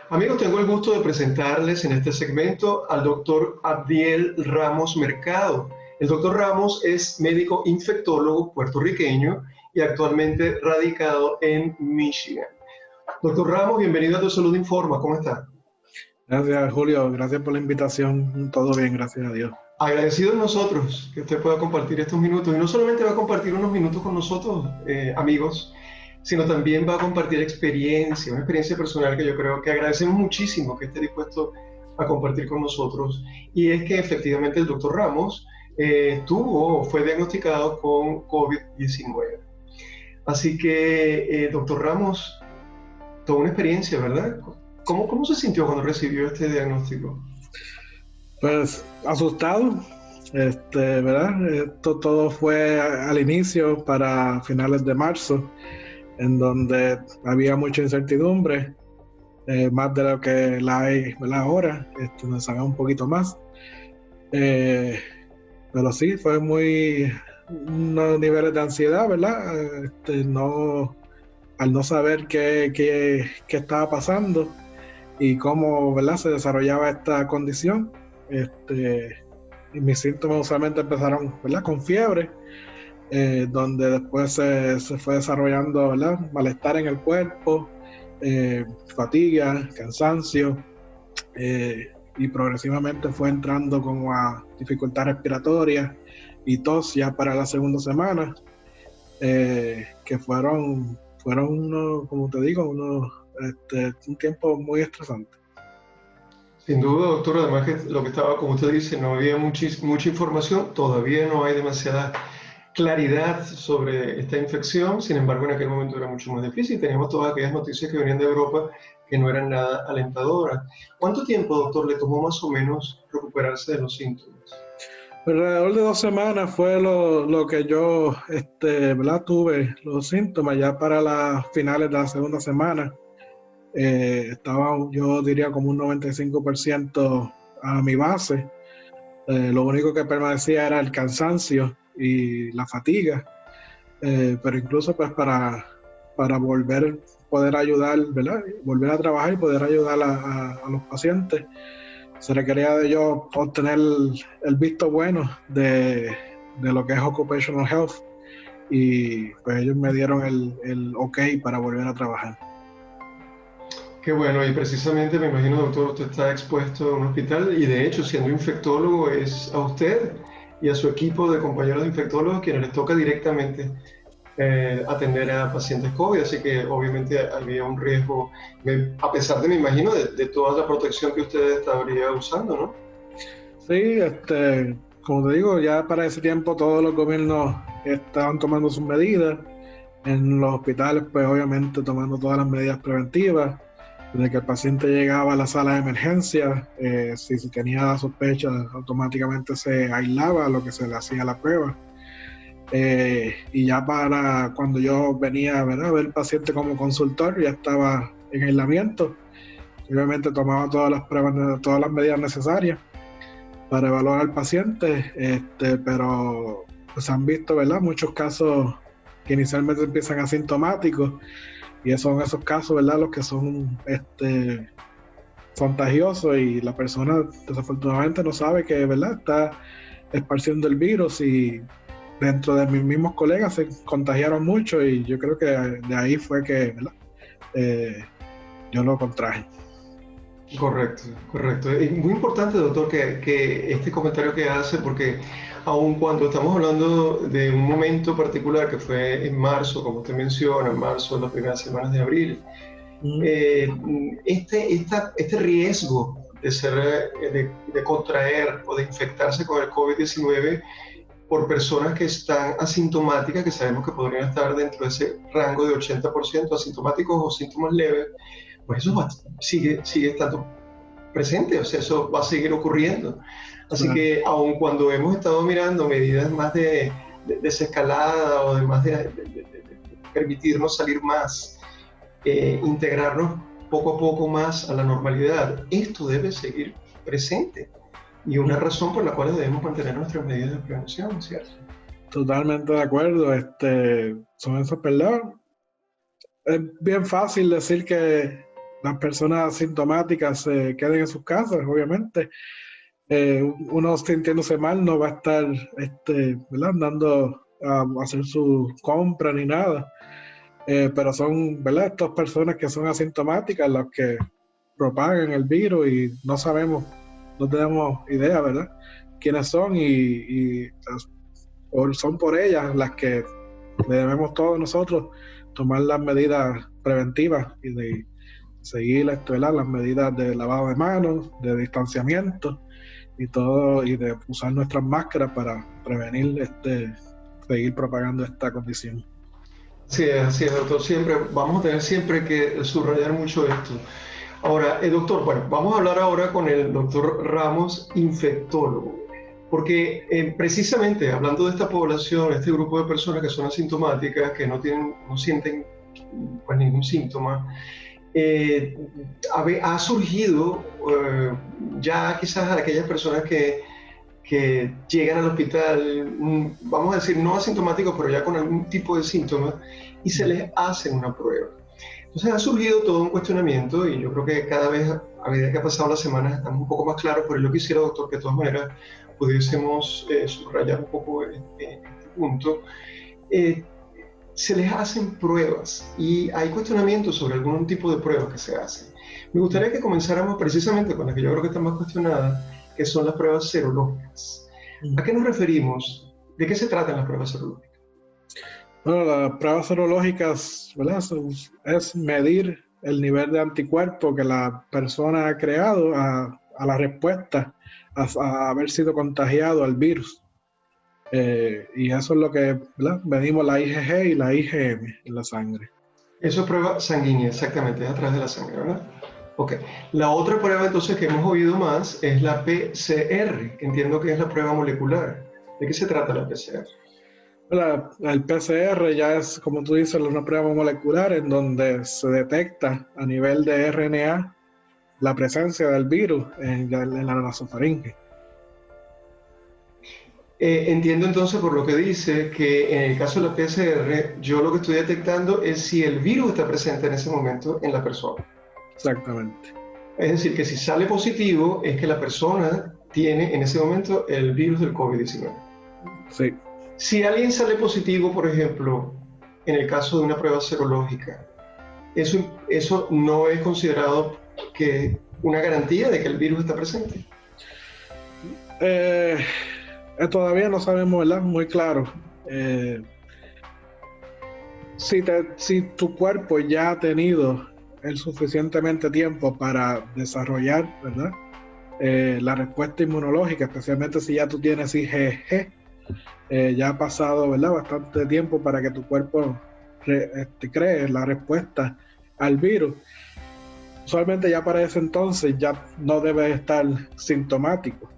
Amigos, tengo el gusto de presentarles en este segmento al doctor Abdiel Ramos Mercado. El doctor Ramos es médico infectólogo puertorriqueño y actualmente radicado en Michigan. Doctor Ramos, bienvenido a Tu Salud Informa. ¿Cómo está? Gracias, Julio. Gracias por la invitación. Todo bien, gracias a Dios. Agradecidos nosotros que usted pueda compartir estos minutos. Y no solamente va a compartir unos minutos con nosotros, amigos, sino también va a compartir experiencia, una experiencia personal que yo creo que agradecemos muchísimo que esté dispuesto a compartir con nosotros. Y es que efectivamente el doctor Ramos fue diagnosticado con COVID-19. Así que, doctor Ramos, toda una experiencia, ¿verdad? ¿Cómo se sintió cuando recibió este diagnóstico? Pues asustado, ¿verdad? Esto todo fue al inicio, para finales de marzo, en donde había mucha incertidumbre, más de lo que la hay, ¿verdad? Ahora, nos sabe un poquito más. Pero sí, fue unos niveles de ansiedad, ¿verdad? Al no saber qué estaba pasando y cómo, ¿verdad?, se desarrollaba esta condición. Y mis síntomas usualmente empezaron, ¿verdad?, con fiebre, donde después se fue desarrollando, ¿verdad?, malestar en el cuerpo, fatiga, cansancio, y progresivamente fue entrando como a dificultad respiratoria y tos ya para la segunda semana, que fueron unos, como te digo, un tiempo muy estresante. Sin duda, doctor, además que lo que estaba, como usted dice, no había mucha información, todavía no hay demasiada claridad sobre esta infección, sin embargo en aquel momento era mucho más difícil, teníamos todas aquellas noticias que venían de Europa que no eran nada alentadoras. ¿Cuánto tiempo, doctor, le tomó más o menos recuperarse de los síntomas? Alrededor de 2 semanas fue lo que yo, ¿verdad?, tuve los síntomas. Ya para las finales de la segunda semana estaba, yo diría, como un 95% a mi base. Lo único que permanecía era el cansancio y la fatiga, pero incluso pues para poder ayudar, ¿verdad?, volver a trabajar y poder ayudar a los pacientes, se requería de yo obtener el visto bueno de lo que es Occupational Health, y pues ellos me dieron el ok para volver a trabajar. Qué bueno, y precisamente me imagino, doctor, usted está expuesto en un hospital y de hecho, siendo infectólogo, es a usted y a su equipo de compañeros de infectólogos quienes les toca directamente atender a pacientes COVID, así que obviamente había un riesgo, a pesar de, me imagino, de toda la protección que usted estaría usando, ¿no? Sí, como te digo, ya para ese tiempo todos los gobiernos estaban tomando sus medidas. En los hospitales, pues obviamente tomando todas las medidas preventivas. Desde que el paciente llegaba a la sala de emergencia, si tenía sospecha, automáticamente se aislaba, lo que se le hacía la prueba. Y ya para cuando yo venía, ¿verdad?, a ver al paciente como consultor, ya estaba en aislamiento. Obviamente tomaba todas las pruebas, todas las medidas necesarias para evaluar al paciente, pero pues han visto, ¿verdad?, muchos casos que inicialmente empiezan asintomáticos, y son esos casos, ¿verdad?, los que son contagiosos, y la persona desafortunadamente no sabe que, ¿verdad?, está esparciendo el virus, y dentro de mis mismos colegas se contagiaron mucho, y yo creo que de ahí fue que, ¿verdad?, yo lo contraje. Correcto, correcto. Es muy importante, doctor, que este comentario que hace, porque aun cuando estamos hablando de un momento particular que fue en marzo, como usted menciona, en marzo, las primeras semanas de abril, este riesgo de contraer o de infectarse con el COVID-19 por personas que están asintomáticas, que sabemos que podrían estar dentro de ese rango de 80% asintomáticos o síntomas leves, pues eso sigue estando presente, o sea, eso va a seguir ocurriendo. Así Claro. que aun cuando hemos estado mirando medidas más de desescalada o de más de permitirnos salir más, integrarnos poco a poco más a la normalidad, esto debe seguir presente y una razón por la cual debemos mantener nuestras medidas de prevención, ¿cierto? Totalmente de acuerdo. Son esos, ¿verdad? Es bien fácil decir que las personas asintomáticas se queden en sus casas, obviamente. Uno sintiéndose mal no va a estar ¿verdad? Andando a hacer su compra ni nada. Pero son, ¿verdad? Estas personas que son asintomáticas las que propagan el virus y no sabemos, no tenemos idea, ¿verdad? Quiénes son y son por ellas las que debemos todos nosotros tomar las medidas preventivas y de seguir, ¿verdad? Las medidas de lavado de manos, de distanciamiento y todo, y de usar nuestras máscaras para prevenir seguir propagando esta condición. Sí, así es, doctor. Siempre, vamos a tener siempre que subrayar mucho esto. Ahora, doctor, bueno, vamos a hablar ahora con el doctor Ramos, infectólogo, porque precisamente hablando de esta población, este grupo de personas que son asintomáticas, que no sienten pues, ningún síntoma, ha surgido ya quizás a aquellas personas que llegan al hospital, vamos a decir, no asintomáticos, pero ya con algún tipo de síntomas, y se les hace una prueba. Entonces ha surgido todo un cuestionamiento y yo creo que cada vez, a medida que ha pasado las semanas, estamos un poco más claros, pero yo quisiera, doctor, que de todas maneras pudiésemos subrayar un poco este punto. Se les hacen pruebas y hay cuestionamientos sobre algún tipo de pruebas que se hacen. Me gustaría que comenzáramos precisamente con las que yo creo que están más cuestionadas, que son las pruebas serológicas. ¿A qué nos referimos? ¿De qué se tratan las pruebas serológicas? Bueno, las pruebas serológicas, ¿verdad? Es medir el nivel de anticuerpo que la persona ha creado a la respuesta a haber sido contagiado al virus. Y eso es lo que, ¿verdad? Medimos la IgG y la IgM en la sangre. Eso es prueba sanguínea, exactamente, es a través de la sangre, ¿verdad? Ok. La otra prueba entonces que hemos oído más es la PCR, que entiendo que es la prueba molecular. ¿De qué se trata la PCR? El PCR ya es, como tú dices, una prueba molecular en donde se detecta a nivel de RNA la presencia del virus en la nasofaringe. Entiendo entonces por lo que dice que en el caso de la PCR, yo lo que estoy detectando es si el virus está presente en ese momento en la persona. Exactamente. Es decir, que si sale positivo es que la persona tiene en ese momento el virus del COVID-19. Sí. Si alguien sale positivo, por ejemplo, en el caso de una prueba serológica, eso no es considerado que una garantía de que el virus está presente. Todavía no sabemos, ¿verdad? Muy claro. Si tu cuerpo ya ha tenido el suficientemente tiempo para desarrollar, ¿verdad? La respuesta inmunológica, especialmente si ya tú tienes IgG, ya ha pasado, ¿verdad? Bastante tiempo para que tu cuerpo cree la respuesta al virus. Usualmente ya para ese entonces ya no debes estar sintomático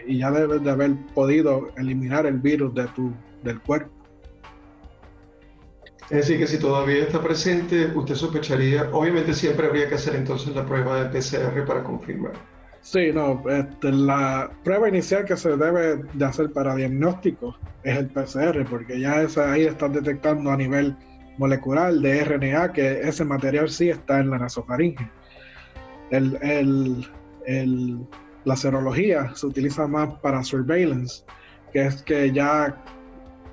y ya debes de haber podido eliminar el virus del cuerpo. Es decir, que si todavía está presente, usted sospecharía, obviamente siempre habría que hacer entonces la prueba de PCR para confirmar. Sí, no, la prueba inicial que se debe de hacer para diagnóstico es el PCR, porque ya ahí están detectando a nivel molecular de RNA que ese material sí está en la nasofaringe. La serología se utiliza más para surveillance, que es que ya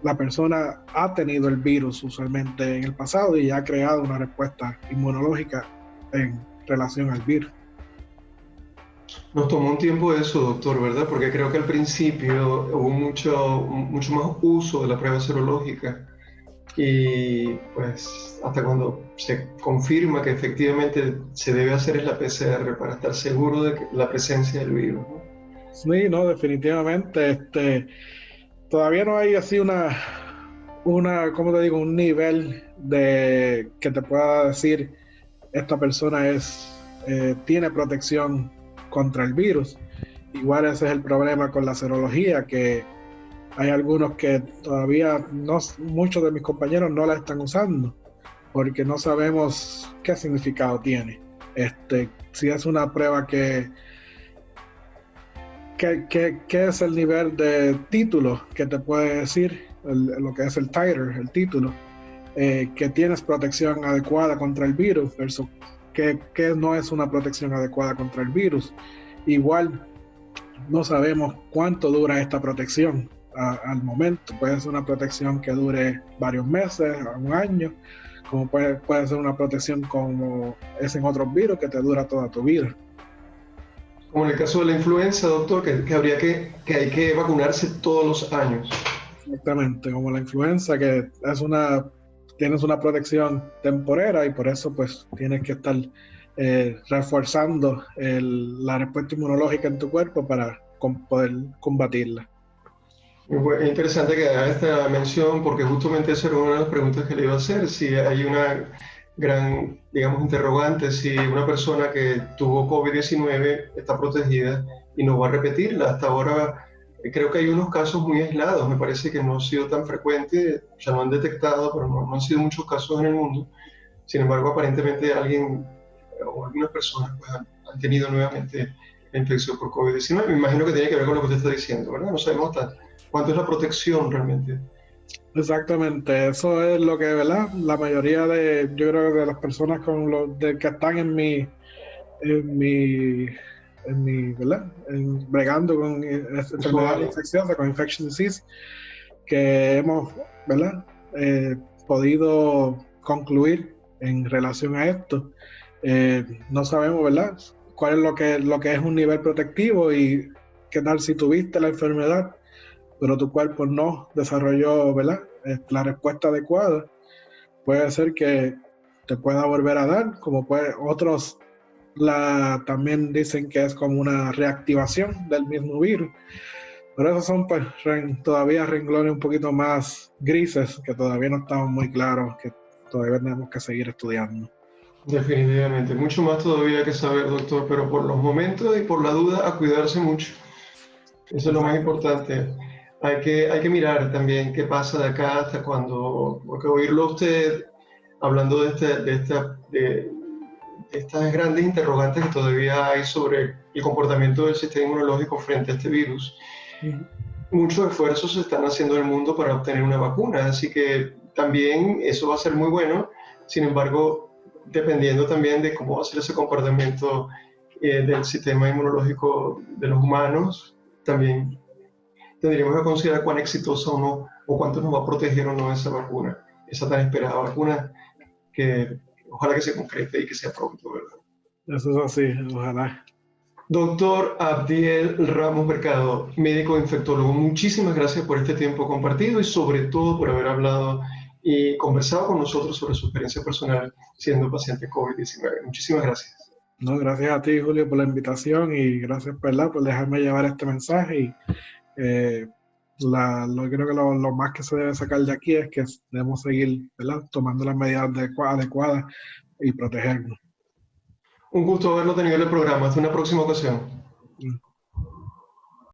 la persona ha tenido el virus usualmente en el pasado y ya ha creado una respuesta inmunológica en relación al virus. Nos tomó un tiempo eso, doctor, ¿verdad? Porque creo que al principio hubo mucho más uso de la prueba serológica y pues hasta cuando se confirma que efectivamente se debe hacer es la PCR para estar seguro de la presencia del virus, ¿no? Sí, no, definitivamente. Todavía no hay así ¿cómo te digo? Un nivel de que te pueda decir esta persona tiene protección contra el virus. Igual ese es el problema con la serología, que hay algunos que todavía muchos de mis compañeros no la están usando porque no sabemos qué significado tiene. Si es una prueba ¿qué es el nivel de título que te puede decir lo que es el titer, el título, que tienes protección adecuada contra el virus versus que no es una protección adecuada contra el virus. Igual no sabemos cuánto dura esta protección al momento. Puede ser una protección que dure varios meses, un año, como puede ser una protección como es en otros virus que te dura toda tu vida. Como en el caso de la influenza, doctor, que hay que vacunarse todos los años. Exactamente, como la influenza, que tienes una protección temporera y por eso pues tienes que estar reforzando la respuesta inmunológica en tu cuerpo para poder combatirla. Es interesante que haga esta mención porque justamente esa era una de las preguntas que le iba a hacer, si hay una gran, digamos, interrogante, si una persona que tuvo COVID-19 está protegida y no va a repetirla. Hasta ahora creo que hay unos casos muy aislados, me parece que no ha sido tan frecuente, ya no han detectado, pero no han sido muchos casos en el mundo. Sin embargo, aparentemente alguien o algunas personas pues, han tenido nuevamente la infección por COVID-19. Me imagino que tiene que ver con lo que usted está diciendo, ¿verdad? No sabemos cuánto es la protección realmente. Exactamente, eso es lo que, ¿verdad? La mayoría yo creo que de las personas que están en mi, ¿verdad? Bregando con enfermedades infecciosas, con infectious disease, que hemos, ¿verdad? Podido concluir en relación a esto. No sabemos, ¿verdad? Cuál es lo que es un nivel protectivo y qué tal si tuviste la enfermedad, pero tu cuerpo no desarrolló, ¿verdad? La respuesta adecuada. Puede ser que te pueda volver a dar, como otros también dicen que es como una reactivación del mismo virus. Pero esos son pues todavía renglones un poquito más grises, que todavía no estamos muy claros, que todavía tenemos que seguir estudiando. Definitivamente, mucho más todavía que saber, doctor, pero por los momentos y por la duda, a cuidarse mucho. Eso es lo más importante. Hay que mirar también qué pasa de acá hasta cuando, porque oírlo a usted hablando de estas grandes interrogantes que todavía hay sobre el comportamiento del sistema inmunológico frente a este virus. Muchos esfuerzos se están haciendo en el mundo para obtener una vacuna, así que también eso va a ser muy bueno. Sin embargo, dependiendo también de cómo va a ser ese comportamiento del sistema inmunológico de los humanos, también tendríamos que considerar cuán exitosa o no, o cuánto nos va a proteger o no esa vacuna, esa tan esperada vacuna que ojalá que se concrete y que sea pronto, ¿verdad? Eso es así, ojalá. Doctor Abdiel Ramos Mercado, médico infectólogo, muchísimas gracias por este tiempo compartido y sobre todo por haber hablado y conversado con nosotros sobre su experiencia personal siendo paciente COVID-19. Muchísimas gracias. No, gracias a ti, Julio, por la invitación y gracias, ¿verdad?, por dejarme llevar este mensaje. Y creo que lo más que se debe sacar de aquí es que debemos seguir, ¿verdad?, tomando las medidas adecuadas y protegernos. Un gusto haberlo tenido en el programa. Hasta una próxima ocasión.